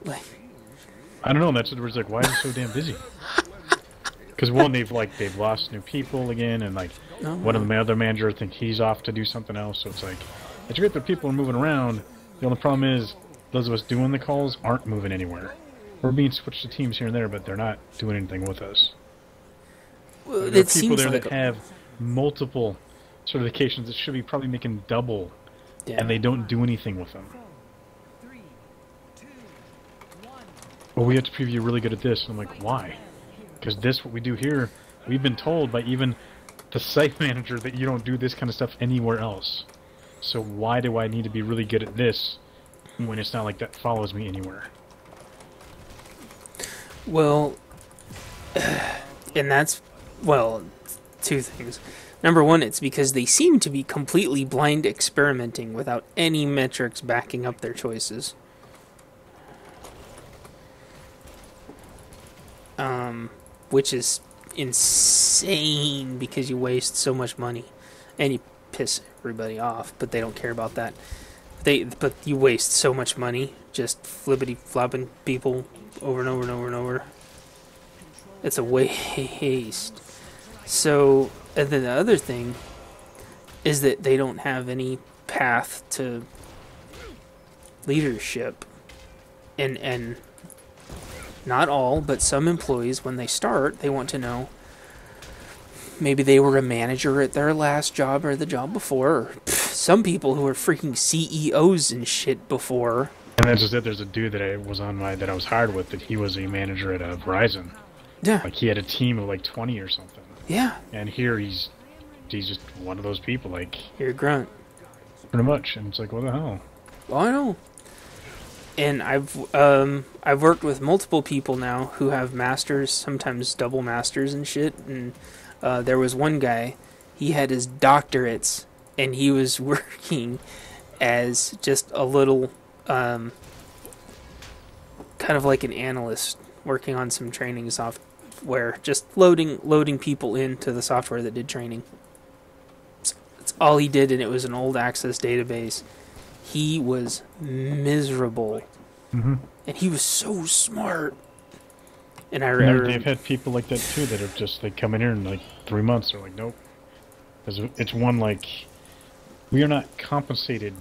Like, I don't know. That's what it was like. Why is it so damn busy? Because one, they've lost new people again, and like oh, one of the other managers think he's off to do something else. So it's like it's great that people are moving around. The only problem is those of us doing the calls aren't moving anywhere. We're being switched to teams here and there, but they're not doing anything with us. well, There are it people seems there like that have multiple certifications that should be probably making double, yeah. and they don't do anything with them. Well, we have to prove you're really good at this. And I'm like, why? Because this, what we do here, we've been told by even the site manager that you don't do this kind of stuff anywhere else. So why do I need to be really good at this when it's not like that follows me anywhere? Well, and that's, well, two things. Number one, it's because they seem to be completely blind experimenting without any metrics backing up their choices. Which is insane because you waste so much money and you piss everybody off, but they don't care about that. But you waste so much money just flippity flopping people over and over and over and over. It's a waste. So, and then the other thing is that they don't have any path to leadership. And not all, but some employees, when they start, they want to know maybe they were a manager at their last job or the job before. Or, some people who are freaking CEOs and shit before. And that's just it. There's a dude that I was hired with that he was a manager at Verizon. Yeah. Like he had a team of like 20 or something. Yeah. And here he's just one of those people. Like You're a grunt. pretty much. And it's like, what the hell? Well, I know. And I've worked with multiple people now who have masters, sometimes double masters and shit. And there was one guy, he had his doctorates, and he was working as just a little, kind of like an analyst, working on some training software, just loading people into the software that did training. That's all he did, and it was an old Access database. He was miserable. Mm-hmm. And he was so smart. And they've had people like that too that are just, they come in here in like 3 months. They're like, nope. Because it's one, like, we are not compensated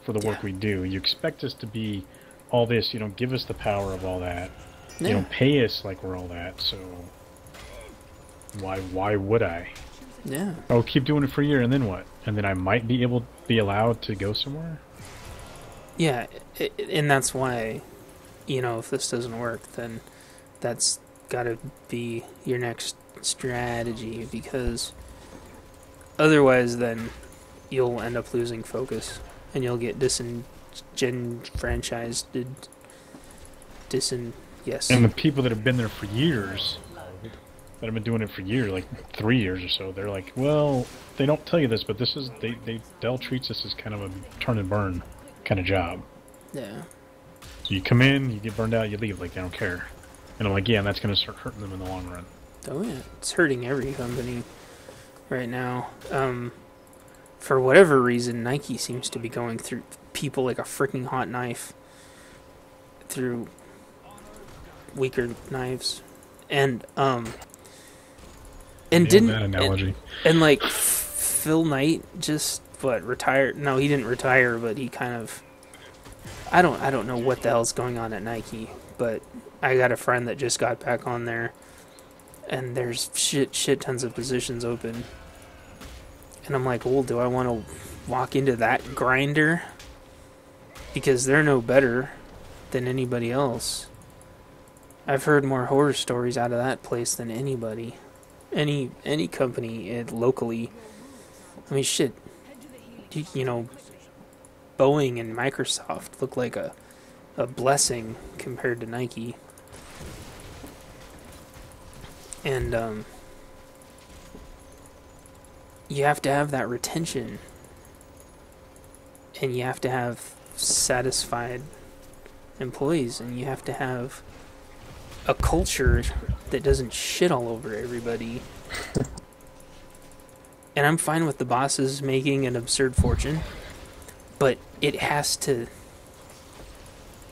for the work we do. You expect us to be all this. You don't give us the power of all that. Yeah. You don't pay us like we're all that. So why would I? Yeah. I'll keep doing it for a year, and then what? And then I might be allowed to go somewhere? Yeah, and that's why, if this doesn't work, then that's got to be your next strategy, because otherwise then you'll end up losing focus, and you'll get disenfranchised. Yes. And the people that have been there for years, that have been doing it for years, like 3 years or so, they're like, well, they don't tell you this, but this is, Dell treats this as kind of a turn and burn kind of job. Yeah. So you come in, you get burned out, you leave, like they don't care. And I'm like, yeah, and that's going to start hurting them in the long run. Oh yeah, it's hurting every company right now. For whatever reason, Nike seems to be going through people like a freaking hot knife through weaker knives, and didn't that analogy. And like Phil Knight just retired? No, he didn't retire, but he kind of. I don't know what the hell's going on at Nike, but I got a friend that just got back on there, and there's shit tons of positions open, and I'm like, well, do I want to walk into that grinder? Because they're no better than anybody else. I've heard more horror stories out of that place than anybody. Any company locally. I mean, shit. Boeing and Microsoft look like a blessing compared to Nike. And you have to have that retention. And you have to have satisfied employees, and you have to have a culture that doesn't shit all over everybody. And I'm fine with the bosses making an absurd fortune, but it has to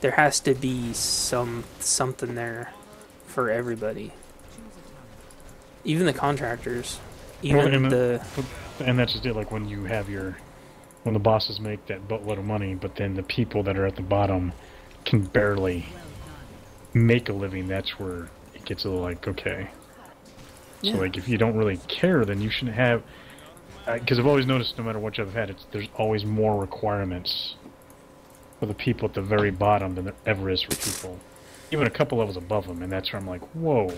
there has to be something there for everybody. Even the contractors. Even and that's just it, like when you have when the bosses make that buttload of money, but then the people that are at the bottom can barely make a living, that's where it gets a little like, okay. So, like, if you don't really care, then you shouldn't have... Because I've always noticed, no matter what job I've had, there's always more requirements for the people at the very bottom than there ever is for people. Even a couple levels above them, and that's where I'm like, whoa.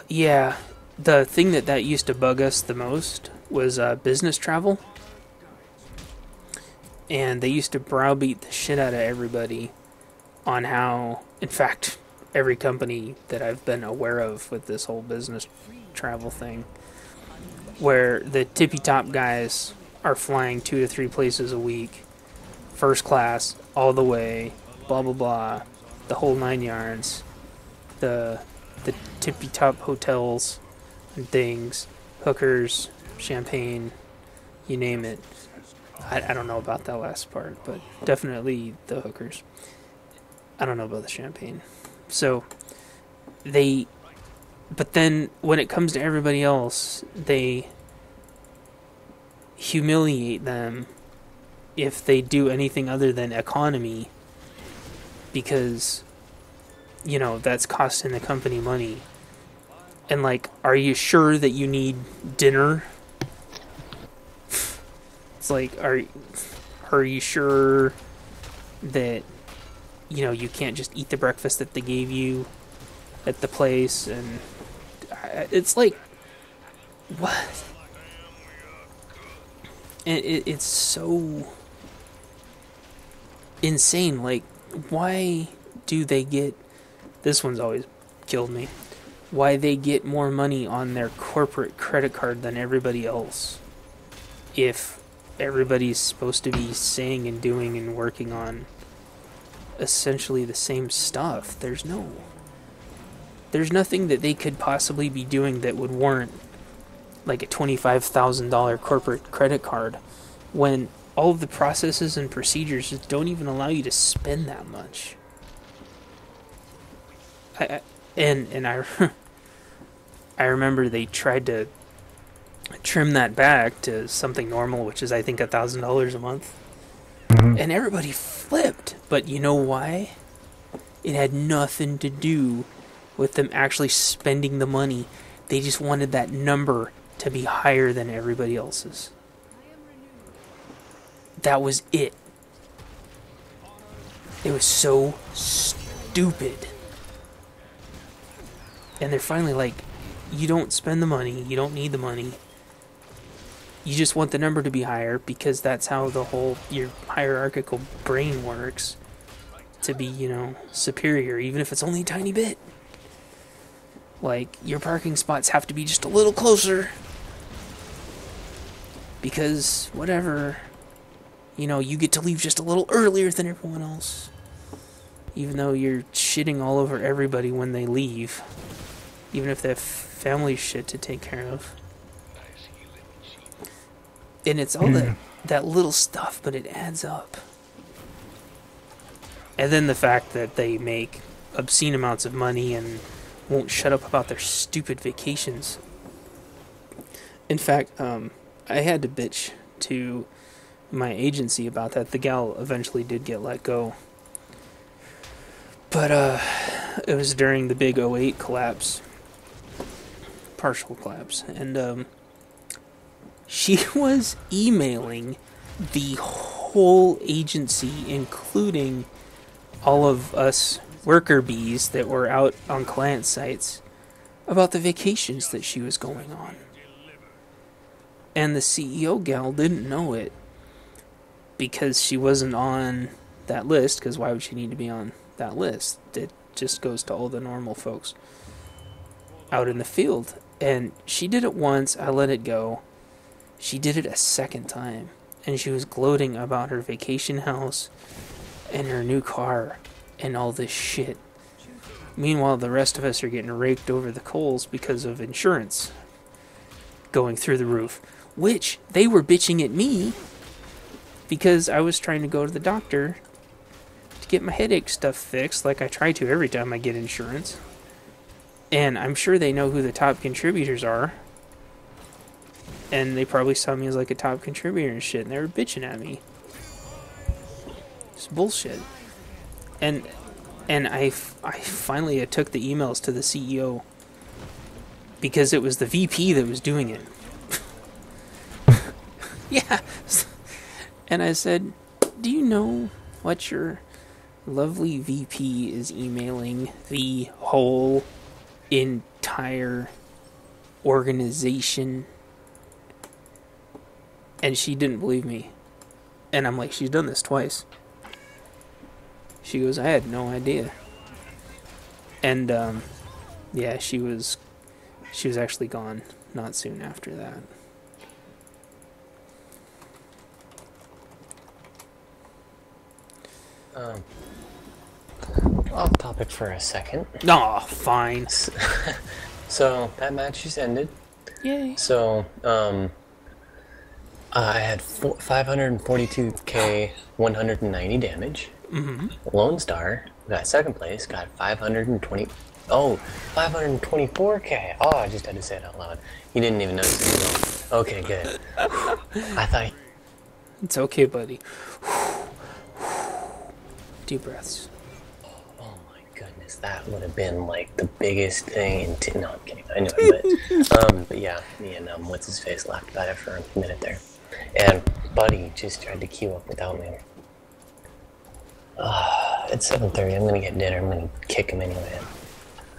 Yeah. The thing that used to bug us the most was business travel. And they used to browbeat the shit out of everybody on how, in fact, every company that I've been aware of with this whole business travel thing, where the tippy-top guys are flying 2 to 3 places a week, first class, all the way, blah, blah, blah, the whole 9 yards, the tippy-top hotels and things, hookers, champagne, you name it. I don't know about that last part, but definitely the hookers. I don't know about the champagne. So, but then when it comes to everybody else, they humiliate them if they do anything other than economy, because, you know, that's costing the company money. And, like, are you sure that you need dinner? It's like, are you sure that, you know, you can't just eat the breakfast that they gave you at the place? And it's like, what? It's so insane. Like, why do they get... This one's always killed me. Why they get more money on their corporate credit card than everybody else, if everybody's supposed to be saying and doing and working on essentially the same stuff. There's nothing that they could possibly be doing that would warrant like a $25,000 corporate credit card, when all of the processes and procedures just don't even allow you to spend that much. I remember they tried to trim that back to something normal, which is I think $1,000 a month. Mm-hmm. And everybody flipped. But you know why? It had nothing to do with them actually spending the money. They just wanted that number to be higher than everybody else's. That was it. It was so stupid. And they're finally like, you don't spend the money, you don't need the money. You just want the number to be higher because that's how your hierarchical brain works. To be, you know, superior, even if it's only a tiny bit. Like, your parking spots have to be just a little closer. Because, whatever, you know, you get to leave just a little earlier than everyone else. Even though you're shitting all over everybody when they leave. Even if they have family shit to take care of. And it's all that little stuff, but it adds up. And then the fact that they make obscene amounts of money and won't shut up about their stupid vacations. In fact, I had to bitch to my agency about that. The gal eventually did get let go. But it was during the big '08 collapse. Partial collapse. And she was emailing the whole agency, including all of us worker bees that were out on client sites, about the vacations that she was going on. And the CEO gal didn't know it because she wasn't on that list, because why would she need to be on that list? It just goes to all the normal folks out in the field. And she did it once, I let it go. She did it a second time, and she was gloating about her vacation house and her new car and all this shit. Meanwhile, the rest of us are getting raked over the coals because of insurance going through the roof, which they were bitching at me because I was trying to go to the doctor to get my headache stuff fixed, like I try to every time I get insurance. And I'm sure they know who the top contributors are. And they probably saw me as like a top contributor and shit, and they were bitching at me. It's bullshit. And I finally took the emails to the CEO because it was the VP that was doing it. Yeah. And I said, do you know what your lovely VP is emailing the whole entire organization? And she didn't believe me. And I'm like, she's done this twice. She goes, I had no idea. And yeah, she was actually gone not soon after that. Off topic for a second. Aw, fine. So that match just ended. Yay. So I had 542k, 190 damage. Mm-hmm. Lone Star got second place, got 520. Oh, 524k. Oh, I just had to say it out loud. You didn't even notice it as well. Okay, good. I thought. It's okay, buddy. Deep breaths. Oh my goodness, that would have been like the biggest thing in. No, I'm kidding. I know it, but yeah, me and what's his face laughed about it for a minute there, and Buddy just tried to queue up without me. It's 7:30. I'm gonna get dinner. I'm gonna kick him anyway.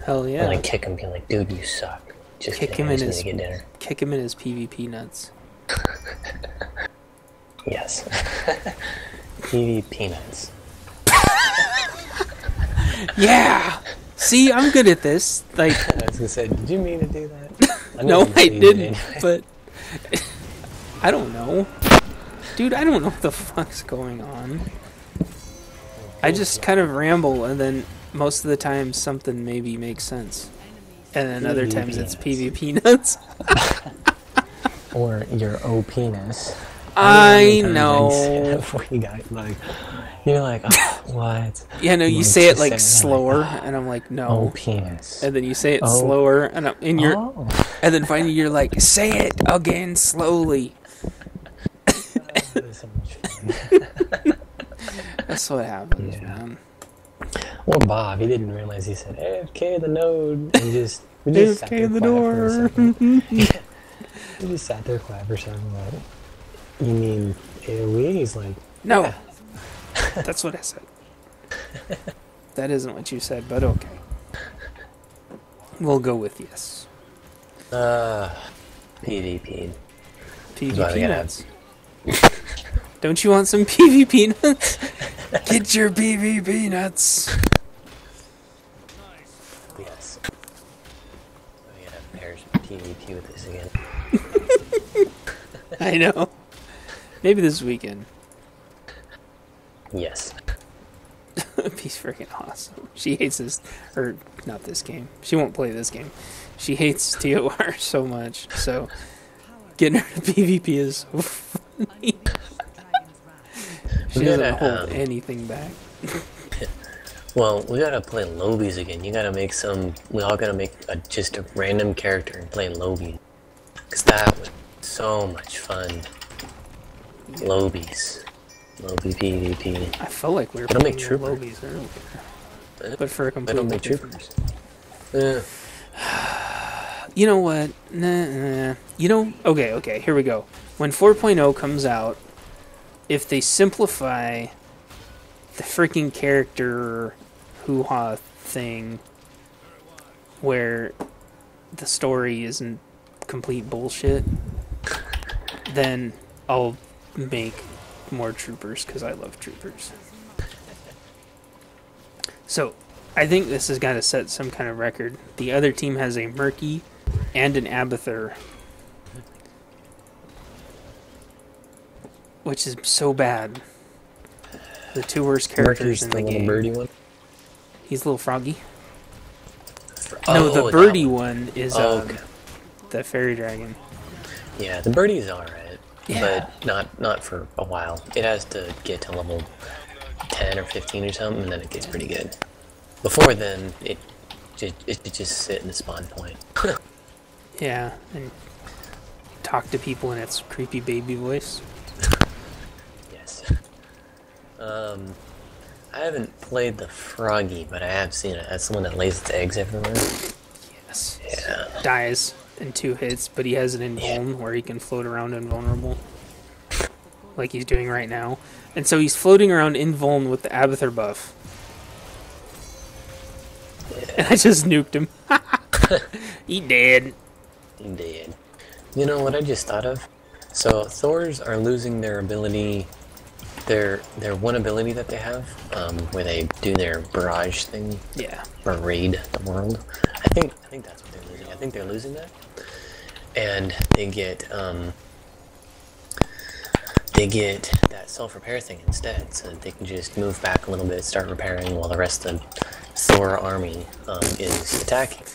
Hell yeah. I'm gonna kick him, be like, dude, you suck. Just kick him in his get dinner. Kick him in his PvP nuts. Yes. PvP nuts. Yeah. See, I'm good at this. Like, I was gonna say, did you mean to do that? no, I didn't. Anyway. But I don't know, dude. I don't know what the fuck's going on. I just kind of ramble, and then most of the time something maybe makes sense, and then other times it's PvP nuts. Or your O penis. I know. You got like, you're like, oh, what? Yeah, no, you Like, say it just like say slower, and I'm like, no. O penis. And then you say it slower, and you're, Oh. and then finally you're like, say it again slowly. That is so much fun. That's what happens, man. Well, Bob, he didn't realize he said AFK the node, and we just sat there AFK the quiet for a door. second. We just sat there quiet for a second, like, you mean AoE? He's like, No. yeah. That's what I said. That isn't what you said, but okay. We'll go with yes. PvP. PvP nuts. Don't you want some PvP nuts? Get your PvP nuts. Yes. We gotta pair PvP with this again. I know. Maybe this weekend. Yes. He's freaking awesome. She hates this, or not this game. She won't play this game. She hates TOR so much. So getting her to PvP is so funny. She doesn't hold anything back. Well, we gotta play Lobies again. You gotta make some. We all gotta make just a random character and play Lobies. Cause that was so much fun. Yeah. Lobies. Lobie PvP. I felt like we were playing Lobies earlier. But for a completely different. You know what? Nah. You know, okay, here we go. When 4.0 comes out, if they simplify the freaking character hoo-ha thing where the story isn't complete bullshit, then I'll make more troopers because I love troopers. So, I think this has got to set some kind of record. The other team has a Murky and an Abathur, which is so bad. The two worst characters in the game. Birdie one? He's a little froggy. No, the birdie one is the fairy dragon. Yeah, the birdie's alright. Yeah. But not for a while. It has to get to level 10 or 15 or something, and then it gets pretty good. Before then, it just sit in the spawn point. Yeah, and talk to people in its creepy baby voice. Yes. I haven't played the Froggy, but I have seen it. That's the one that lays its eggs everywhere. Yes. Yeah. Dies in 2 hits, but he has an invuln where he can float around invulnerable. Like he's doing right now. And so he's floating around invuln with the Abathur buff. Yeah. And I just nuked him. He dead. He did. You know what I just thought of? So Thors are losing their ability, their one ability that they have, where they do their barrage thing. Yeah. Or raid the world. I think that's what they're losing. I think they're losing that, and they get that self-repair thing instead, so that they can just move back a little bit, start repairing while the rest of the Thor army is attacking.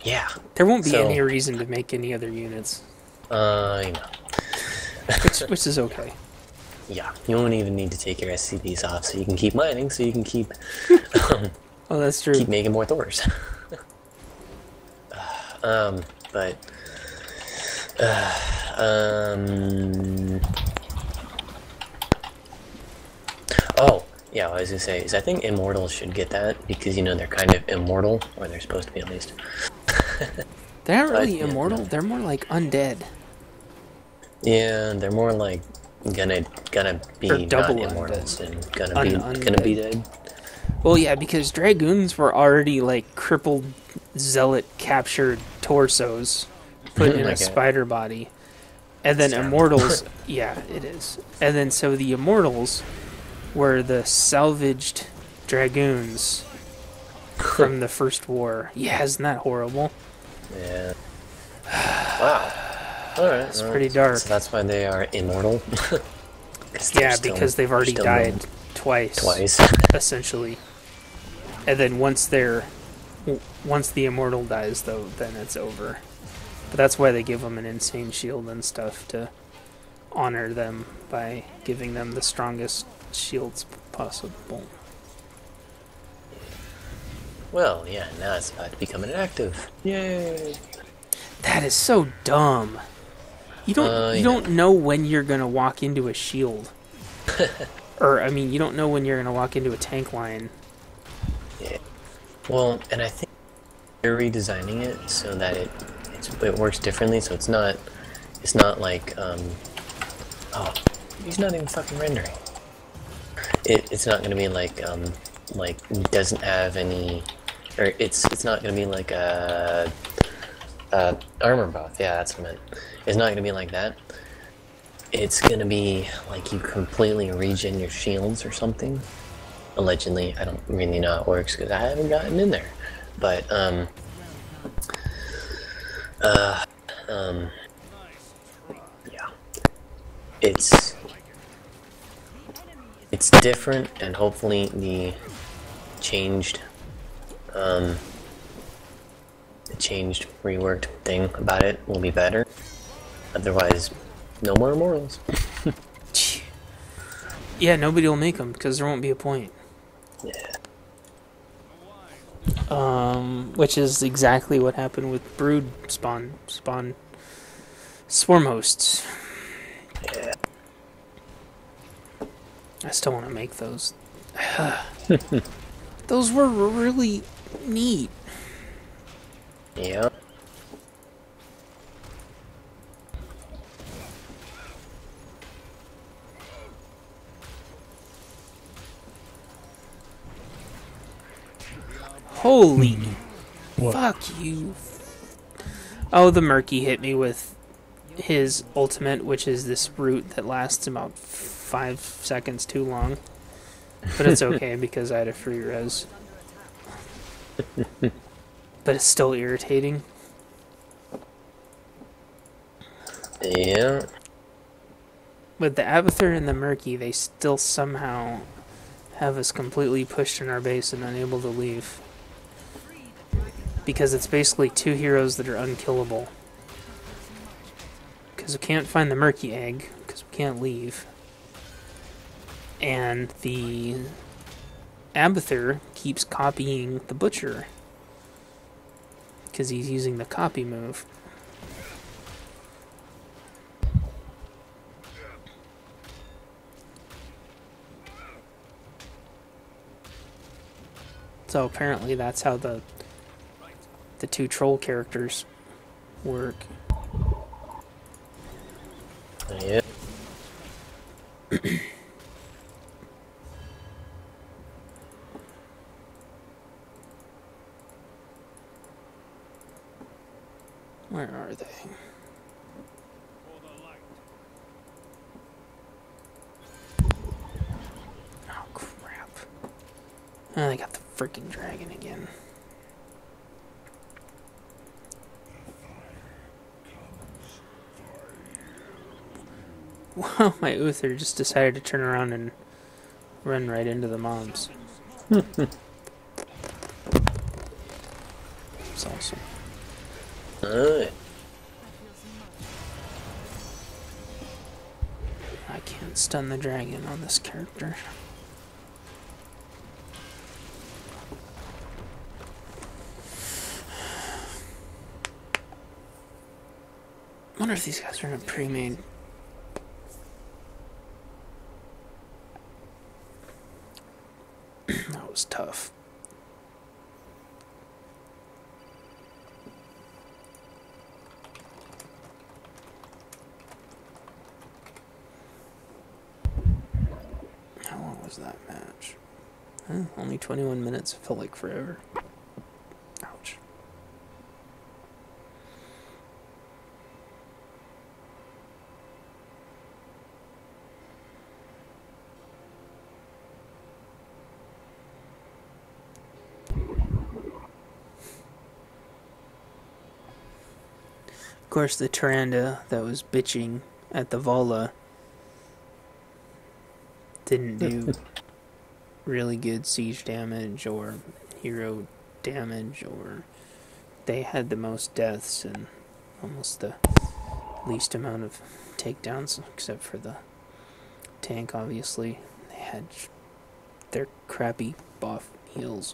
Yeah. There won't be any reason to make any other units. You know. Which is okay. Yeah, you won't even need to take your SCPs off, so you can keep mining, so you can keep Oh, that's true. keep making more Thors. But oh, yeah, what I was gonna say is I think Immortals should get that because, you know, they're kind of immortal, or they're supposed to be at least. They're not really immortal. They're more like undead. Yeah, they're more like gonna be Or not double immortals undead. and gonna be dead. Well, yeah, because dragoons were already like crippled zealot captured torsos put in a spider body. And then immortals, yeah, it is. And then so the immortals were the salvaged dragoons from the first war. Yeah, isn't that horrible? Yeah. Wow. Alright. It's pretty dark. So that's why they are immortal? Yeah, because they've already died twice, essentially. And then once the immortal dies, though, then it's over. But that's why they give them an insane shield and stuff to honor them by giving them the strongest shields possible. Well, yeah, now it's about to become inactive. Yay! That is so dumb. You don't know when you're gonna walk into a shield. Or, I mean, you don't know when you're gonna walk into a tank line. Yeah. Well, and I think they're redesigning it so that it works differently. So it's not like oh, he's not even fucking rendering. It's not gonna be like it doesn't have any, or it's not gonna be like a armor buff. Yeah, that's what I meant. It's not gonna be like that. It's gonna be like you completely regen your shields or something. Allegedly, I don't really know how it works because I haven't gotten in there. But yeah, it's different, and hopefully the changed reworked thing about it will be better. Otherwise, no more immortals. Yeah, nobody will make them because there won't be a point. Yeah. Which is exactly what happened with brood swarm hosts. Yeah. I still want to make those. Those were really neat. Yeah. Holy What? fuck you. Oh, the Murky hit me with his ultimate, which is this root that lasts about 5 seconds too long. But it's okay because I had a free res. But it's still irritating. Yeah. With the Abathur and the Murky, they still somehow have us completely pushed in our base and unable to leave. Because it's basically 2 heroes that are unkillable. Because we can't find the Murky egg, because we can't leave. And the Abathur keeps copying the Butcher because he's using the copy move. So apparently that's how the two troll characters work. Yeah. Where are they? Oh crap. Oh, they got the freaking dragon again. Wow, my Uther just decided to turn around and run right into the mobs. That's awesome. Alright. I can't stun the dragon on this character. I wonder if these guys are in a pre-made. That was tough. How long was that match? Only 21 minutes. It felt like forever. Ouch. Of course, the Tyrande that was bitching at the Vala didn't do really good siege damage or hero damage, or they had the most deaths and almost the least amount of takedowns, except for the tank, obviously. They had their crappy buff heals.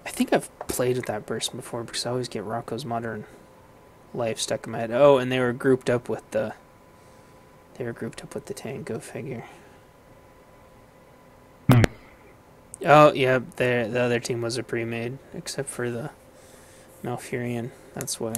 I think I've played with that person before because I always get Rocco's Modern Life stuck in my head. Oh, and they were grouped up with the tank. Go figure. Oh, yeah, the other team was a pre-made, except for the Malfurion. That's why.